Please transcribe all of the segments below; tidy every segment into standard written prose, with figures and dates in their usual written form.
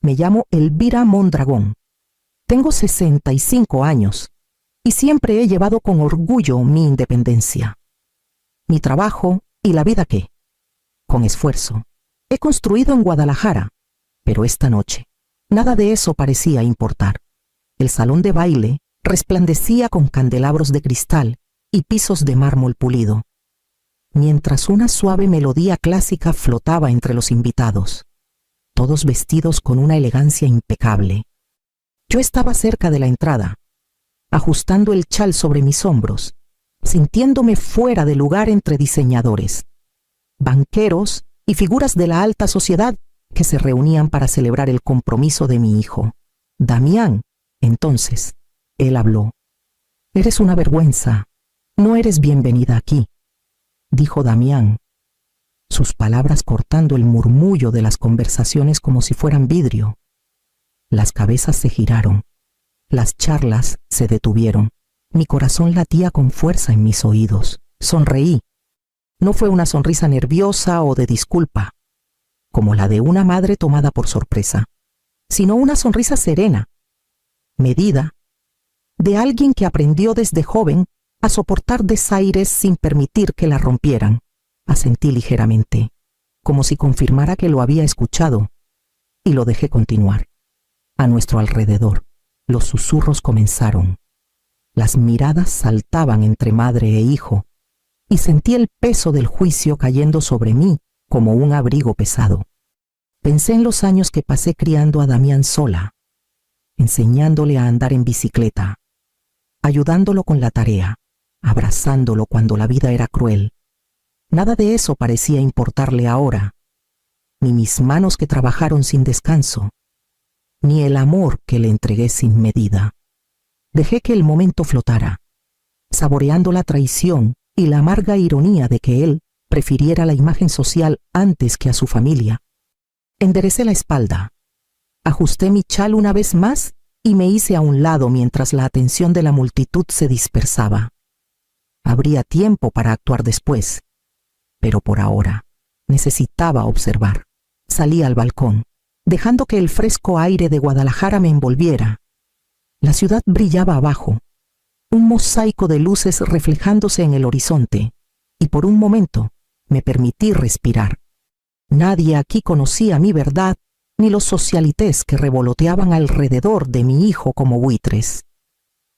Me llamo Elvira Mondragón. Tengo 65 años y siempre he llevado con orgullo mi independencia. Mi trabajo y la vida que, con esfuerzo, he construido en Guadalajara, pero esta noche nada de eso parecía importar. El salón de baile resplandecía con candelabros de cristal y pisos de mármol pulido, mientras una suave melodía clásica flotaba entre los invitados, todos vestidos con una elegancia impecable. Yo estaba cerca de la entrada, ajustando el chal sobre mis hombros, sintiéndome fuera de lugar entre diseñadores, banqueros y figuras de la alta sociedad que se reunían para celebrar el compromiso de mi hijo. Damián, entonces, él habló. «Eres una vergüenza. No eres bienvenida aquí», dijo Damián, sus palabras cortando el murmullo de las conversaciones como si fueran vidrio. Las cabezas se giraron, las charlas se detuvieron, mi corazón latía con fuerza en mis oídos. Sonreí. No fue una sonrisa nerviosa o de disculpa, como la de una madre tomada por sorpresa, sino una sonrisa serena, medida, de alguien que aprendió desde joven a soportar desaires sin permitir que la rompieran. Asentí ligeramente, como si confirmara que lo había escuchado, y lo dejé continuar. A nuestro alrededor, los susurros comenzaron. Las miradas saltaban entre madre e hijo, y sentí el peso del juicio cayendo sobre mí como un abrigo pesado. Pensé en los años que pasé criando a Damián sola, enseñándole a andar en bicicleta, ayudándolo con la tarea, abrazándolo cuando la vida era cruel. Nada de eso parecía importarle ahora, ni mis manos que trabajaron sin descanso, ni el amor que le entregué sin medida. Dejé que el momento flotara, saboreando la traición y la amarga ironía de que él prefiriera la imagen social antes que a su familia. Enderecé la espalda, ajusté mi chal una vez más y me hice a un lado mientras la atención de la multitud se dispersaba. Habría tiempo para actuar después, pero por ahora necesitaba observar. Salí al balcón, dejando que el fresco aire de Guadalajara me envolviera. La ciudad brillaba abajo, un mosaico de luces reflejándose en el horizonte, y por un momento me permití respirar. Nadie aquí conocía mi verdad, ni los socialités que revoloteaban alrededor de mi hijo como buitres.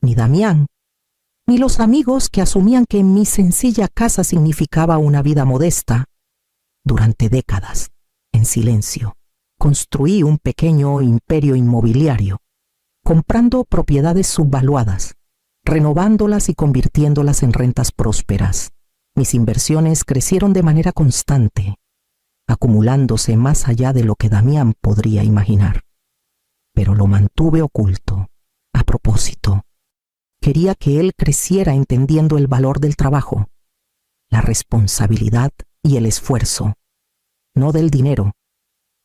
Ni Damián, ni los amigos que asumían que mi sencilla casa significaba una vida modesta. Durante décadas, en silencio, construí un pequeño imperio inmobiliario, comprando propiedades subvaluadas, renovándolas y convirtiéndolas en rentas prósperas. Mis inversiones crecieron de manera constante, acumulándose más allá de lo que Damián podría imaginar. Pero lo mantuve oculto, a propósito. Quería que él creciera entendiendo el valor del trabajo, la responsabilidad y el esfuerzo, no del dinero.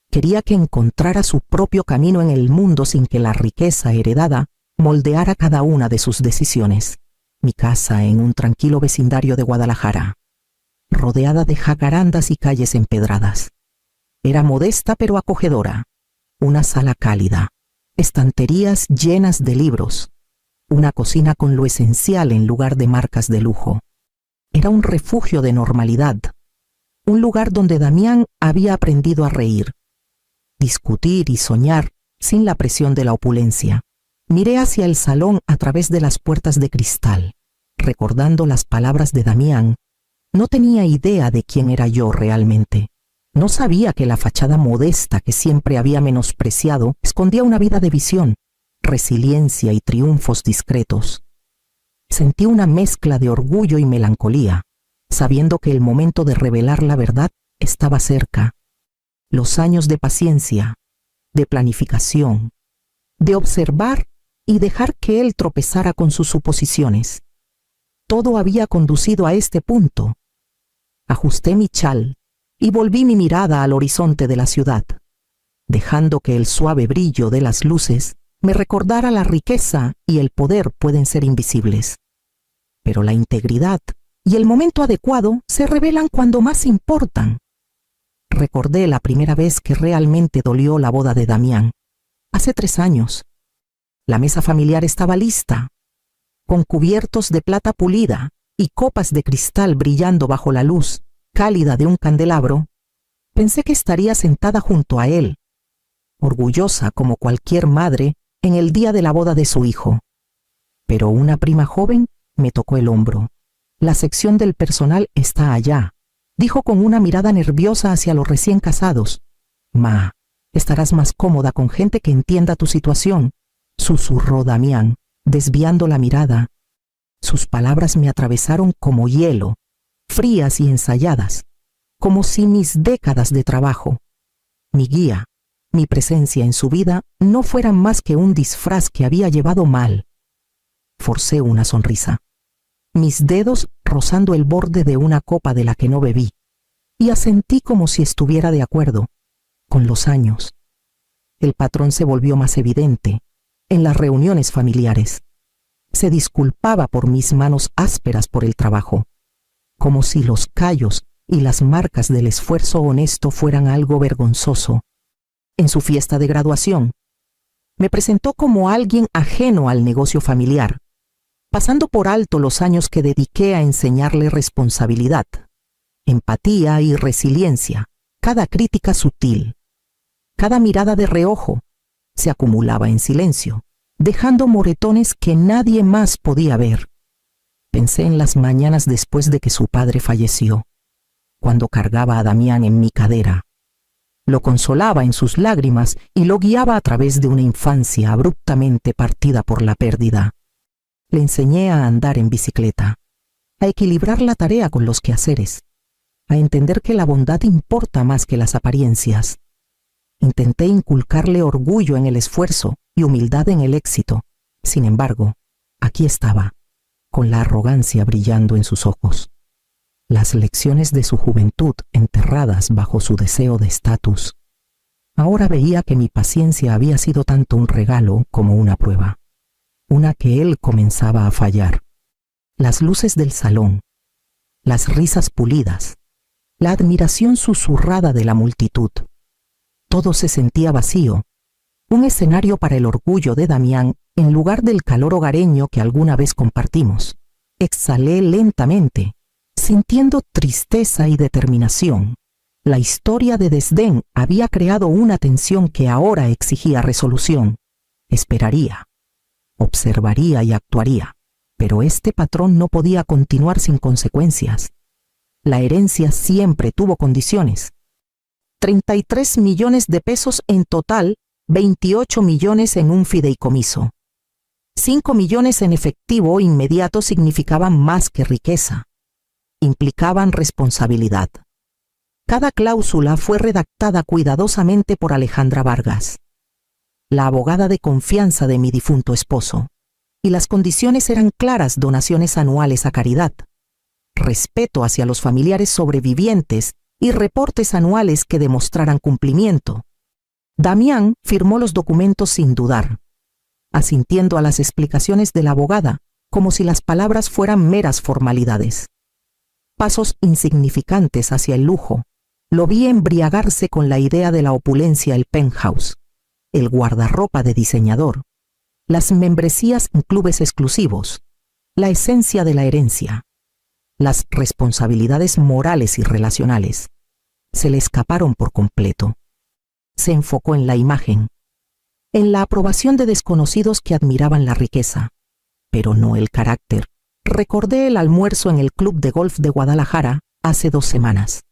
Quería que encontrara su propio camino en el mundo sin que la riqueza heredada moldeara cada una de sus decisiones. Mi casa en un tranquilo vecindario de Guadalajara, rodeada de jacarandas y calles empedradas. Era modesta pero acogedora, una sala cálida, estanterías llenas de libros, una cocina con lo esencial en lugar de marcas de lujo. Era un refugio de normalidad, un lugar donde Damián había aprendido a reír, discutir y soñar sin la presión de la opulencia. Miré hacia el salón a través de las puertas de cristal, recordando las palabras de Damián. No tenía idea de quién era yo realmente. No sabía que la fachada modesta que siempre había menospreciado escondía una vida de visión, resiliencia y triunfos discretos. Sentí una mezcla de orgullo y melancolía, sabiendo que el momento de revelar la verdad estaba cerca. Los años de paciencia, de planificación, de observar y dejar que él tropezara con sus suposiciones. Todo había conducido a este punto. Ajusté mi chal y volví mi mirada al horizonte de la ciudad, dejando que el suave brillo de las luces me recordara la riqueza y el poder pueden ser invisibles, pero la integridad y el momento adecuado se revelan cuando más importan. Recordé la primera vez que realmente dolió la boda de Damián, hace 3 años. La mesa familiar estaba lista, con cubiertos de plata pulida y copas de cristal brillando bajo la luz cálida de un candelabro. Pensé que estaría sentada junto a él, orgullosa como cualquier madre en el día de la boda de su hijo. Pero una prima joven me tocó el hombro. La sección del personal está allá, dijo con una mirada nerviosa hacia los recién casados. Ma, estarás más cómoda con gente que entienda tu situación, susurró Damián, desviando la mirada. Sus palabras me atravesaron como hielo, frías y ensayadas, como si mis décadas de trabajo, mi guía, mi presencia en su vida no fueran más que un disfraz que había llevado mal. Forcé una sonrisa, mis dedos rozando el borde de una copa de la que no bebí, y asentí como si estuviera de acuerdo. Con los años, el patrón se volvió más evidente en las reuniones familiares. Se disculpaba por mis manos ásperas por el trabajo, como si los callos y las marcas del esfuerzo honesto fueran algo vergonzoso. En su fiesta de graduación, me presentó como alguien ajeno al negocio familiar, pasando por alto los años que dediqué a enseñarle responsabilidad, empatía y resiliencia. Cada crítica sutil, cada mirada de reojo, se acumulaba en silencio, dejando moretones que nadie más podía ver. Pensé en las mañanas después de que su padre falleció, cuando cargaba a Damián en mi cadera. Lo consolaba en sus lágrimas y lo guiaba a través de una infancia abruptamente partida por la pérdida. Le enseñé a andar en bicicleta, a equilibrar la tarea con los quehaceres, a entender que la bondad importa más que las apariencias. Intenté inculcarle orgullo en el esfuerzo y humildad en el éxito. Sin embargo, aquí estaba, con la arrogancia brillando en sus ojos. Las lecciones de su juventud enterradas bajo su deseo de estatus. Ahora veía que mi paciencia había sido tanto un regalo como una prueba, una que él comenzaba a fallar. Las luces del salón, las risas pulidas, la admiración susurrada de la multitud. Todo se sentía vacío, un escenario para el orgullo de Damián en lugar del calor hogareño que alguna vez compartimos. Exhalé lentamente, sintiendo tristeza y determinación. La historia de desdén había creado una tensión que ahora exigía resolución. Esperaría, observaría y actuaría, pero este patrón no podía continuar sin consecuencias. La herencia siempre tuvo condiciones. 33 millones de pesos en total, 28 millones en un fideicomiso. 5 millones en efectivo inmediato significaban más que riqueza. Implicaban responsabilidad. Cada cláusula fue redactada cuidadosamente por Alejandra Vargas, la abogada de confianza de mi difunto esposo, y las condiciones eran claras: donaciones anuales a caridad, respeto hacia los familiares sobrevivientes y reportes anuales que demostraran cumplimiento. Damián firmó los documentos sin dudar, asintiendo a las explicaciones de la abogada como si las palabras fueran meras formalidades. Pasos insignificantes hacia el lujo. Lo vi embriagarse con la idea de la opulencia, el penthouse, el guardarropa de diseñador, las membresías en clubes exclusivos, la esencia de la herencia. Las responsabilidades morales y relacionales se le escaparon por completo. Se enfocó en la imagen, en la aprobación de desconocidos que admiraban la riqueza, pero no el carácter. Recordé el almuerzo en el Club de Golf de Guadalajara hace 2 semanas,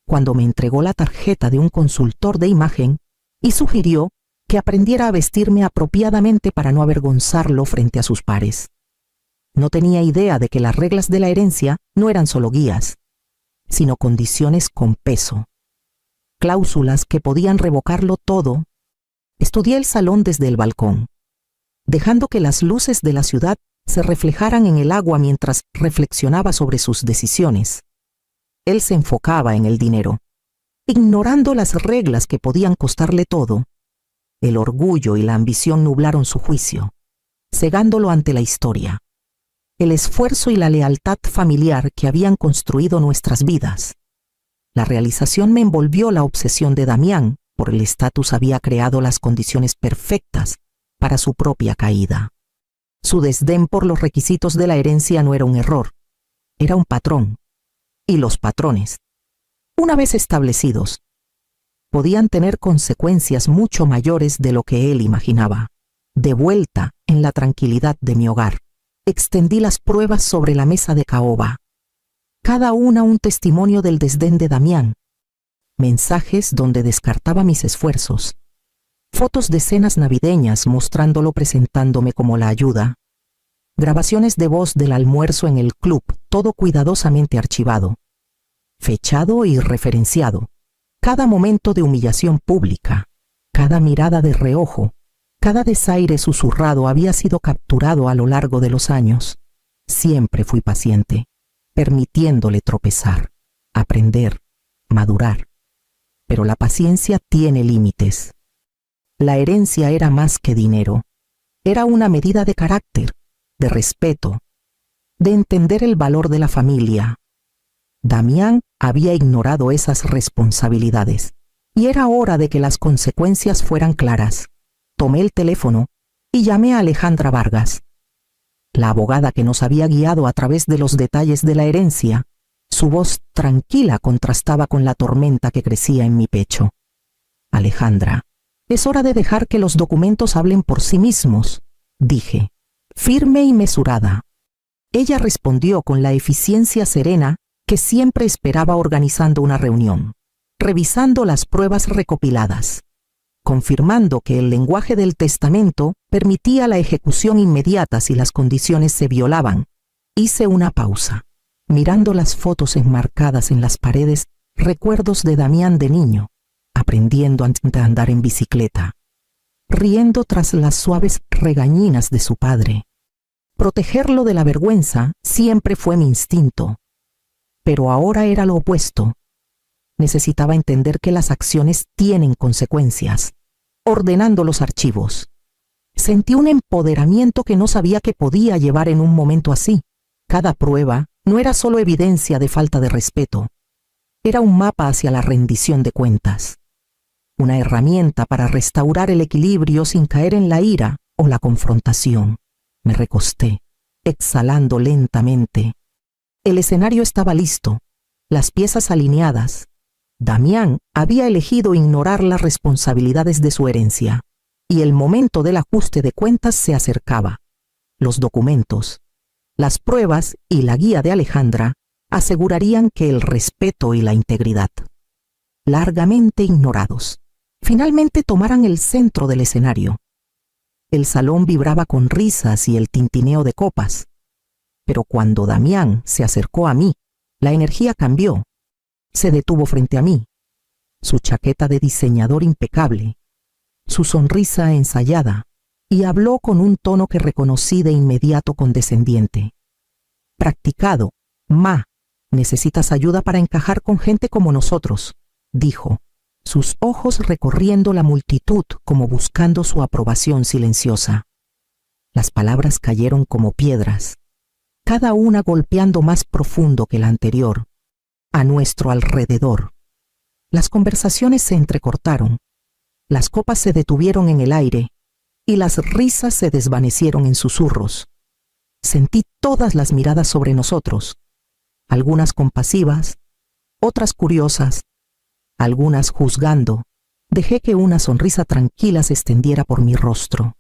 cuando me entregó la tarjeta de un consultor de imagen y sugirió que aprendiera a vestirme apropiadamente para no avergonzarlo frente a sus pares. No tenía idea de que las reglas de la herencia no eran solo guías, sino condiciones con peso, cláusulas que podían revocarlo todo. Estudié el salón desde el balcón, dejando que las luces de la ciudad se reflejaran en el agua mientras reflexionaba sobre sus decisiones. Él se enfocaba en el dinero, ignorando las reglas que podían costarle todo. El orgullo y la ambición nublaron su juicio, cegándolo ante la historia, el esfuerzo y la lealtad familiar que habían construido nuestras vidas. La realización me envolvió la obsesión de Damián Por el estatus había creado las condiciones perfectas para su propia caída. Su desdén por los requisitos de la herencia no era un error, era un patrón. Y los patrones, una vez establecidos, podían tener consecuencias mucho mayores de lo que él imaginaba. De vuelta en la tranquilidad de mi hogar, extendí las pruebas sobre la mesa de caoba, cada una un testimonio del desdén de Damián, mensajes donde descartaba mis esfuerzos, fotos de cenas navideñas mostrándolo presentándome como la ayuda, grabaciones de voz del almuerzo en el club, todo cuidadosamente archivado, fechado y referenciado, cada momento de humillación pública, cada mirada de reojo, cada desaire susurrado había sido capturado a lo largo de los años. Siempre fui paciente, permitiéndole tropezar, aprender, madurar. Pero la paciencia tiene límites. La herencia era más que dinero. Era una medida de carácter, de respeto, de entender el valor de la familia. Damián había ignorado esas responsabilidades, y era hora de que las consecuencias fueran claras. Tomé el teléfono y llamé a Alejandra Vargas, la abogada que nos había guiado a través de los detalles de la herencia. Su voz tranquila contrastaba con la tormenta que crecía en mi pecho. Alejandra, es hora de dejar que los documentos hablen por sí mismos, dije, firme y mesurada. Ella respondió con la eficiencia serena que siempre esperaba organizando una reunión, revisando las pruebas recopiladas, confirmando que el lenguaje del testamento permitía la ejecución inmediata si las condiciones se violaban. Hice una pausa, mirando las fotos enmarcadas en las paredes, recuerdos de Damián de niño, aprendiendo a andar en bicicleta, riendo tras las suaves regañinas de su padre. Protegerlo de la vergüenza siempre fue mi instinto, pero ahora era lo opuesto. Necesitaba entender que las acciones tienen consecuencias. Ordenando los archivos, sentí un empoderamiento que no sabía que podía llevar en un momento así. Cada prueba no era solo evidencia de falta de respeto, era un mapa hacia la rendición de cuentas, una herramienta para restaurar el equilibrio sin caer en la ira o la confrontación. Me recosté, exhalando lentamente. El escenario estaba listo, las piezas alineadas. Damián había elegido ignorar las responsabilidades de su herencia, y el momento del ajuste de cuentas se acercaba. Los documentos, las pruebas y la guía de Alejandra asegurarían que el respeto y la integridad, largamente ignorados, finalmente tomaran el centro del escenario. El salón vibraba con risas y el tintineo de copas, pero cuando Damián se acercó a mí, la energía cambió. Se detuvo frente a mí, su chaqueta de diseñador impecable, su sonrisa ensayada, y habló con un tono que reconocí de inmediato condescendiente. Practicado, Ma, necesitas ayuda para encajar con gente como nosotros, dijo, sus ojos recorriendo la multitud como buscando su aprobación silenciosa. Las palabras cayeron como piedras, cada una golpeando más profundo que la anterior. A nuestro alrededor, las conversaciones se entrecortaron, las copas se detuvieron en el aire y las risas se desvanecieron en susurros. Sentí todas las miradas sobre nosotros, algunas compasivas, otras curiosas, algunas juzgando. Dejé que una sonrisa tranquila se extendiera por mi rostro,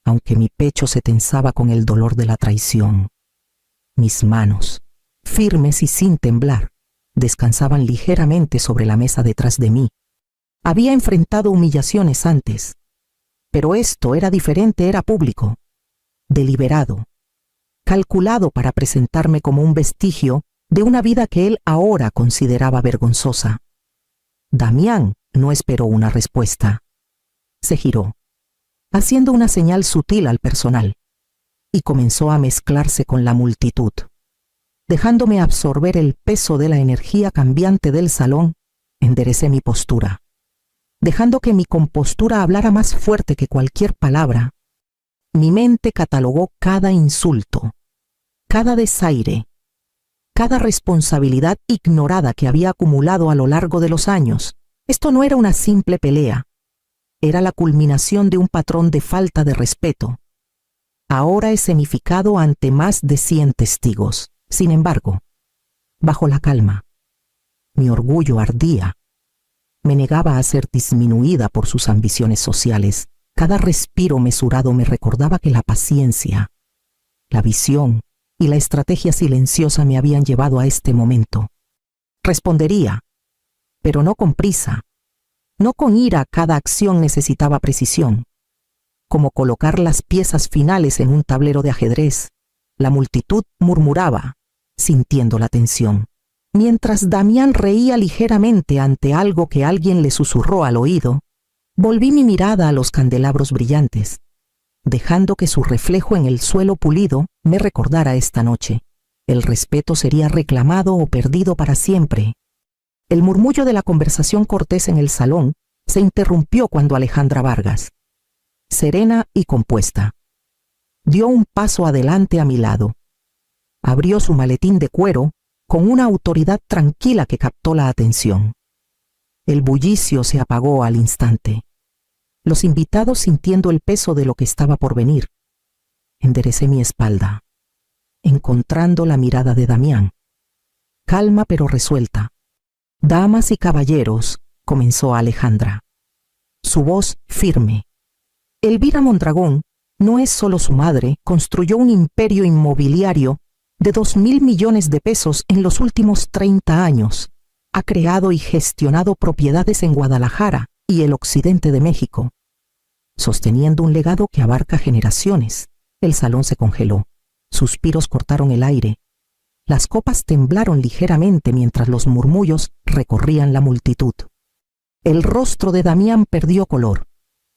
aunque mi pecho se tensaba con el dolor de la traición. Mis manos, firmes y sin temblar, descansaban ligeramente sobre la mesa detrás de mí. Había enfrentado humillaciones antes, pero esto era diferente, era público, deliberado, calculado para presentarme como un vestigio de una vida que él ahora consideraba vergonzosa. Damián no esperó una respuesta. Se giró, haciendo una señal sutil al personal, y comenzó a mezclarse con la multitud. Dejándome absorber el peso de la energía cambiante del salón, enderecé mi postura. Dejando que mi compostura hablara más fuerte que cualquier palabra, mi mente catalogó cada insulto, cada desaire, cada responsabilidad ignorada que había acumulado a lo largo de los años, Esto no era una simple pelea, era la culminación de un patrón de falta de respeto, ahora escenificado ante más de 100 testigos. Sin embargo, bajo la calma, mi orgullo ardía. Me negaba a ser disminuida por sus ambiciones sociales. Cada respiro mesurado me recordaba que la paciencia, la visión y la estrategia silenciosa me habían llevado a este momento. Respondería, pero no con prisa. No con ira. Cada acción necesitaba precisión. Como colocar las piezas finales en un tablero de ajedrez. La multitud murmuraba, sintiendo la tensión, mientras Damián reía ligeramente ante algo que alguien le susurró al oído. Volví mi mirada a los candelabros brillantes, dejando que su reflejo en el suelo pulido me recordara esta noche. El respeto sería reclamado o perdido para siempre. El murmullo de la conversación cortés en el salón se interrumpió cuando Alejandra Vargas, serena y compuesta, dio un paso adelante a mi lado. Abrió su maletín de cuero con una autoridad tranquila que captó la atención. El bullicio se apagó al instante. Los invitados sintiendo el peso de lo que estaba por venir. Enderecé mi espalda, encontrando la mirada de Damián, calma pero resuelta. «Damas y caballeros», comenzó Alejandra, su voz firme. «Elvira Mondragón no es solo su madre, construyó un imperio inmobiliario de 2.000 millones de pesos en los últimos 30 años. Ha creado y gestionado propiedades en Guadalajara y el occidente de México, sosteniendo un legado que abarca generaciones». El salón se congeló. Suspiros cortaron el aire. Las copas temblaron ligeramente mientras los murmullos recorrían la multitud. El rostro de Damián perdió color.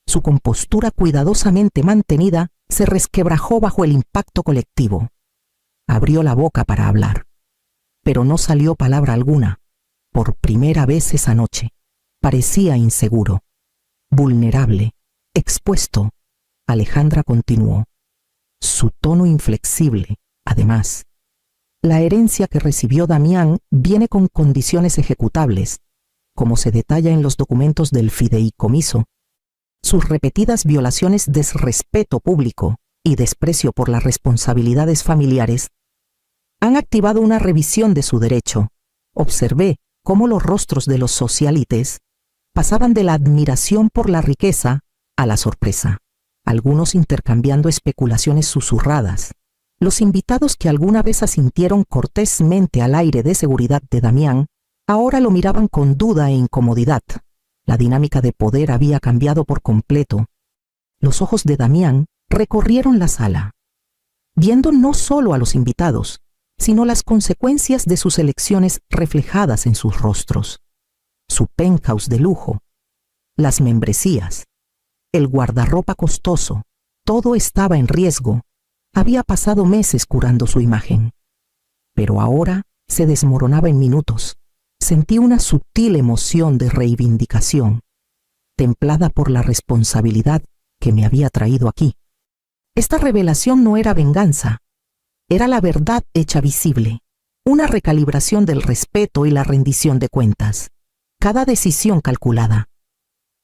Su compostura cuidadosamente mantenida se resquebrajó bajo el impacto colectivo. Abrió la boca para hablar, pero no salió palabra alguna. Por primera vez esa noche, parecía inseguro, vulnerable, expuesto. Alejandra continuó, su tono inflexible, además. La herencia que recibió Damián viene con condiciones ejecutables, como se detalla en los documentos del fideicomiso. Sus repetidas violaciones de respeto público y desprecio por las responsabilidades familiares han activado una revisión de su derecho. Observé cómo los rostros de los socialites pasaban de la admiración por la riqueza a la sorpresa, algunos intercambiando especulaciones susurradas. Los invitados que alguna vez asintieron cortésmente al aire de seguridad de Damián, ahora lo miraban con duda e incomodidad. La dinámica de poder había cambiado por completo. Los ojos de Damián recorrieron la sala, viendo no solo a los invitados, sino las consecuencias de sus elecciones reflejadas en sus rostros. Su penthouse de lujo, las membresías, el guardarropa costoso, todo estaba en riesgo. Había pasado meses curando su imagen, pero ahora se desmoronaba en minutos. Sentí una sutil emoción de reivindicación, templada por la responsabilidad que me había traído aquí. Esta revelación no era venganza, era la verdad hecha visible, una recalibración del respeto y la rendición de cuentas. Cada decisión calculada,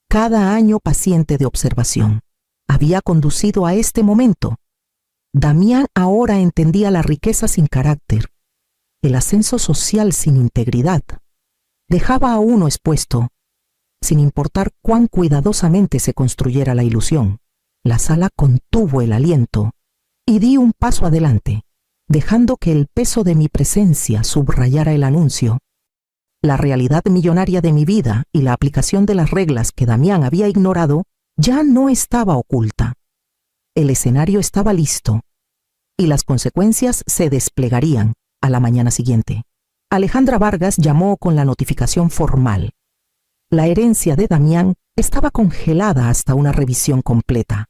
cada año paciente de observación, había conducido a este momento. Damián ahora entendía la riqueza sin carácter, el ascenso social sin integridad. Dejaba a uno expuesto, sin importar cuán cuidadosamente se construyera la ilusión. La sala contuvo el aliento y di un paso adelante, dejando que el peso de mi presencia subrayara el anuncio. La realidad millonaria de mi vida y la aplicación de las reglas que Damián había ignorado ya no estaba oculta. El escenario estaba listo y las consecuencias se desplegarían a la mañana siguiente. Alejandra Vargas llamó con la notificación formal. La herencia de Damián estaba congelada hasta una revisión completa.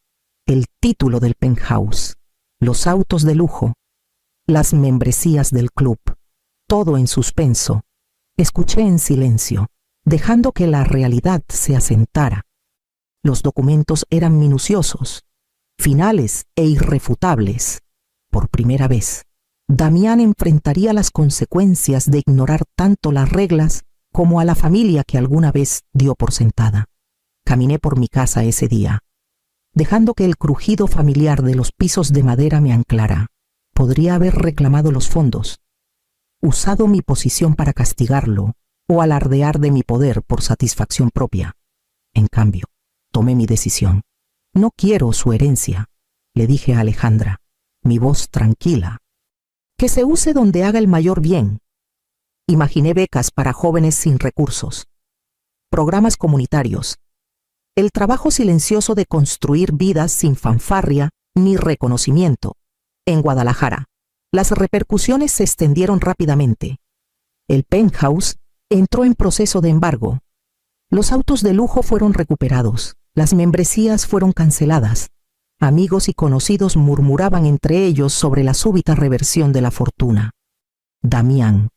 El título del penthouse, los autos de lujo, las membresías del club, todo en suspenso. Escuché en silencio, dejando que la realidad se asentara. Los documentos eran minuciosos, finales e irrefutables. Por primera vez, Damián enfrentaría las consecuencias de ignorar tanto las reglas como a la familia que alguna vez dio por sentada. Caminé por mi casa ese día, dejando que el crujido familiar de los pisos de madera me anclara. Podría haber reclamado los fondos, usado mi posición para castigarlo o alardear de mi poder por satisfacción propia. En cambio, tomé mi decisión. No quiero su herencia, le dije a Alejandra, mi voz tranquila. Que se use donde haga el mayor bien. Imaginé becas para jóvenes sin recursos, programas comunitarios, el trabajo silencioso de construir vidas sin fanfarria ni reconocimiento. En Guadalajara, las repercusiones se extendieron rápidamente. El penthouse entró en proceso de embargo. Los autos de lujo fueron recuperados, las membresías fueron canceladas. Amigos y conocidos murmuraban entre ellos sobre la súbita reversión de la fortuna. Damián,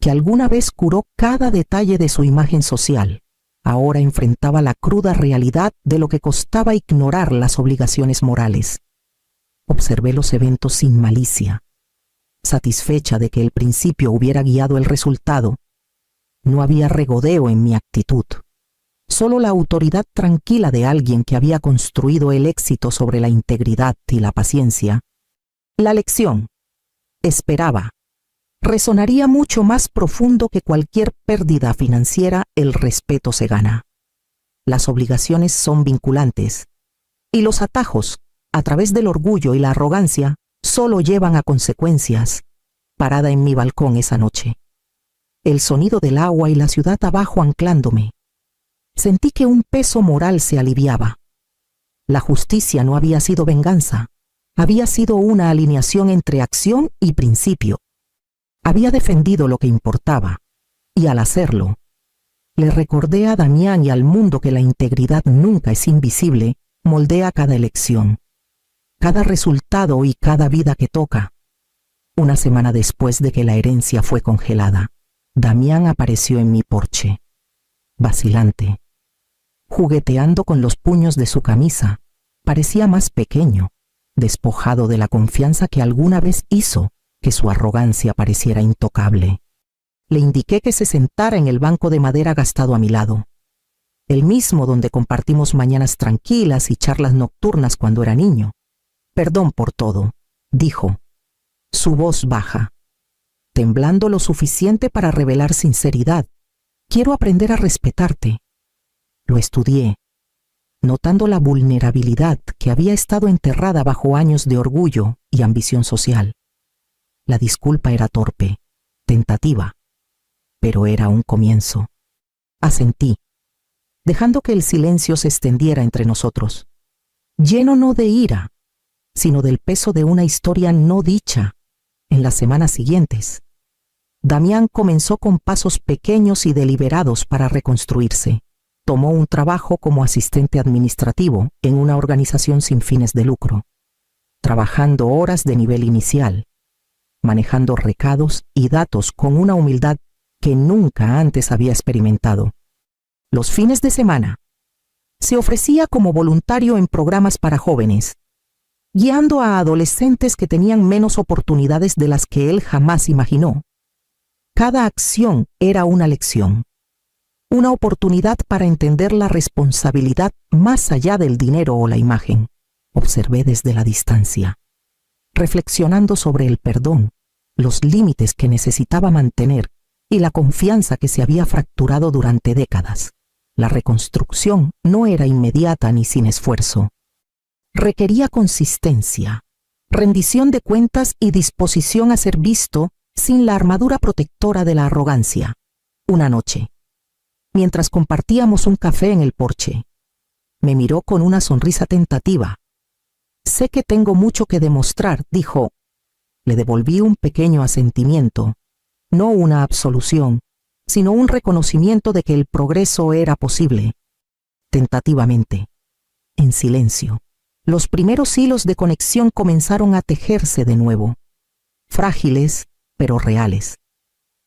que alguna vez curó cada detalle de su imagen social, ahora enfrentaba la cruda realidad de lo que costaba ignorar las obligaciones morales. Observé los eventos sin malicia, satisfecha de que el principio hubiera guiado el resultado. No había regodeo en mi actitud, solo la autoridad tranquila de alguien que había construido el éxito sobre la integridad y la paciencia. La lección, esperaba, resonaría mucho más profundo que cualquier pérdida financiera. El respeto se gana. Las obligaciones son vinculantes, y los atajos, a través del orgullo y la arrogancia, solo llevan a consecuencias. Parada en mi balcón esa noche, el sonido del agua y la ciudad abajo anclándome, sentí que un peso moral se aliviaba. La justicia no había sido venganza, había sido una alineación entre acción y principio. Había defendido lo que importaba, y al hacerlo, le recordé a Damián y al mundo que la integridad nunca es invisible, moldea cada elección, cada resultado y cada vida que toca. Una semana después de que la herencia fue congelada, Damián apareció en mi porche, vacilante, jugueteando con los puños de su camisa. Parecía más pequeño, despojado de la confianza que alguna vez hizo que su arrogancia pareciera intocable. Le indiqué que se sentara en el banco de madera gastado a mi lado, el mismo donde compartimos mañanas tranquilas y charlas nocturnas cuando era niño. Perdón por todo, dijo, su voz baja, temblando lo suficiente para revelar sinceridad. Quiero aprender a respetarte. Lo estudié, notando la vulnerabilidad que había estado enterrada bajo años de orgullo y ambición social. La disculpa era torpe, tentativa, pero era un comienzo. Asentí, dejando que el silencio se extendiera entre nosotros, lleno no de ira, sino del peso de una historia no dicha. En las semanas siguientes, Damián comenzó con pasos pequeños y deliberados para reconstruirse. Tomó un trabajo como asistente administrativo en una organización sin fines de lucro, trabajando horas de nivel inicial, manejando recados y datos con una humildad que nunca antes había experimentado. Los fines de semana, se ofrecía como voluntario en programas para jóvenes, guiando a adolescentes que tenían menos oportunidades de las que él jamás imaginó. Cada acción era una lección, una oportunidad para entender la responsabilidad más allá del dinero o la imagen. Observé desde la distancia, reflexionando sobre el perdón, los límites que necesitaba mantener y la confianza que se había fracturado durante décadas. La reconstrucción no era inmediata ni sin esfuerzo. Requería consistencia, rendición de cuentas y disposición a ser visto sin la armadura protectora de la arrogancia. Una noche, mientras compartíamos un café en el porche, me miró con una sonrisa tentativa. Sé que tengo mucho que demostrar, dijo. Le devolví un pequeño asentimiento, no una absolución, sino un reconocimiento de que el progreso era posible. Tentativamente, en silencio, los primeros hilos de conexión comenzaron a tejerse de nuevo, frágiles pero reales,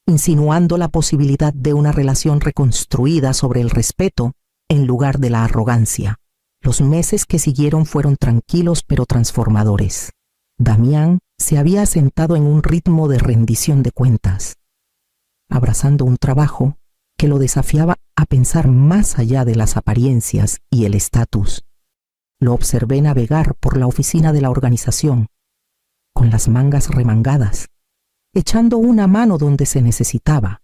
insinuando la posibilidad de una relación reconstruida sobre el respeto en lugar de la arrogancia. Los meses que siguieron fueron tranquilos pero transformadores. Damián se había asentado en un ritmo de rendición de cuentas, abrazando un trabajo que lo desafiaba a pensar más allá de las apariencias y el estatus. Lo observé navegar por la oficina de la organización, con las mangas remangadas, echando una mano donde se necesitaba,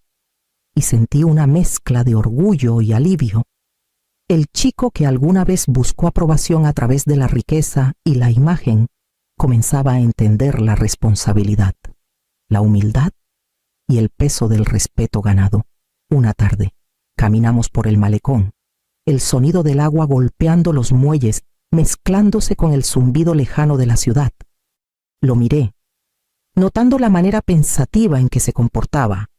y sentí una mezcla de orgullo y alivio. El chico que alguna vez buscó aprobación a través de la riqueza y la imagen comenzaba a entender la responsabilidad, la humildad y el peso del respeto ganado. Una tarde, caminamos por el malecón, el sonido del agua golpeando los muelles mezclándose con el zumbido lejano de la ciudad. Lo miré, notando la manera pensativa en que se comportaba,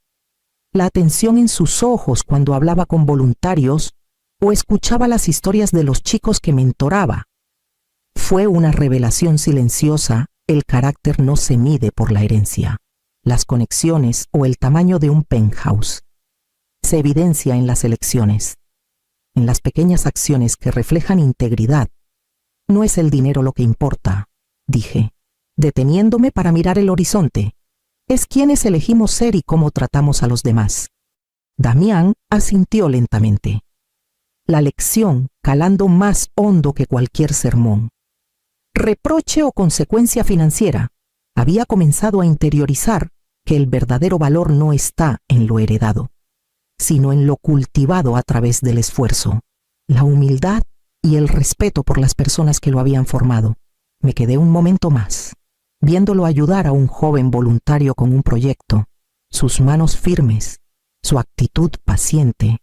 la atención en sus ojos cuando hablaba con voluntarios o escuchaba las historias de los chicos que mentoraba. Fue una revelación silenciosa. El carácter no se mide por la herencia, las conexiones o el tamaño de un penthouse. Se evidencia en las elecciones, en las pequeñas acciones que reflejan integridad. No es el dinero lo que importa, dije, deteniéndome para mirar el horizonte. Es quienes elegimos ser y cómo tratamos a los demás. Damián asintió lentamente. La lección calando más hondo que cualquier sermón. Reproche o consecuencia financiera. Había comenzado a interiorizar que el verdadero valor no está en lo heredado, sino en lo cultivado a través del esfuerzo, la humildad y el respeto por las personas que lo habían formado. Me quedé un momento más, viéndolo ayudar a un joven voluntario con un proyecto, sus manos firmes, su actitud paciente.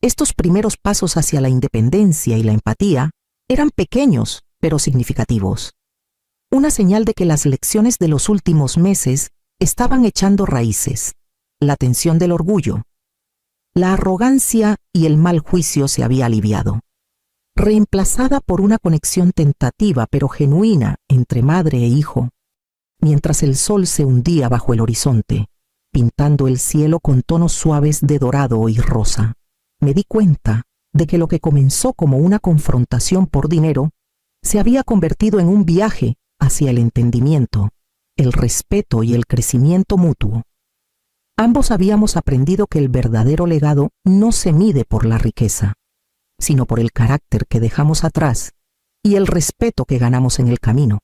Estos primeros pasos hacia la independencia y la empatía eran pequeños, pero significativos. Una señal de que las lecciones de los últimos meses estaban echando raíces. La tensión del orgullo, la arrogancia y el mal juicio se había aliviado, reemplazada por una conexión tentativa pero genuina entre madre e hijo, mientras el sol se hundía bajo el horizonte, pintando el cielo con tonos suaves de dorado y rosa. Me di cuenta de que lo que comenzó como una confrontación por dinero se había convertido en un viaje hacia el entendimiento, el respeto y el crecimiento mutuo. Ambos habíamos aprendido que el verdadero legado no se mide por la riqueza, sino por el carácter que dejamos atrás y el respeto que ganamos en el camino.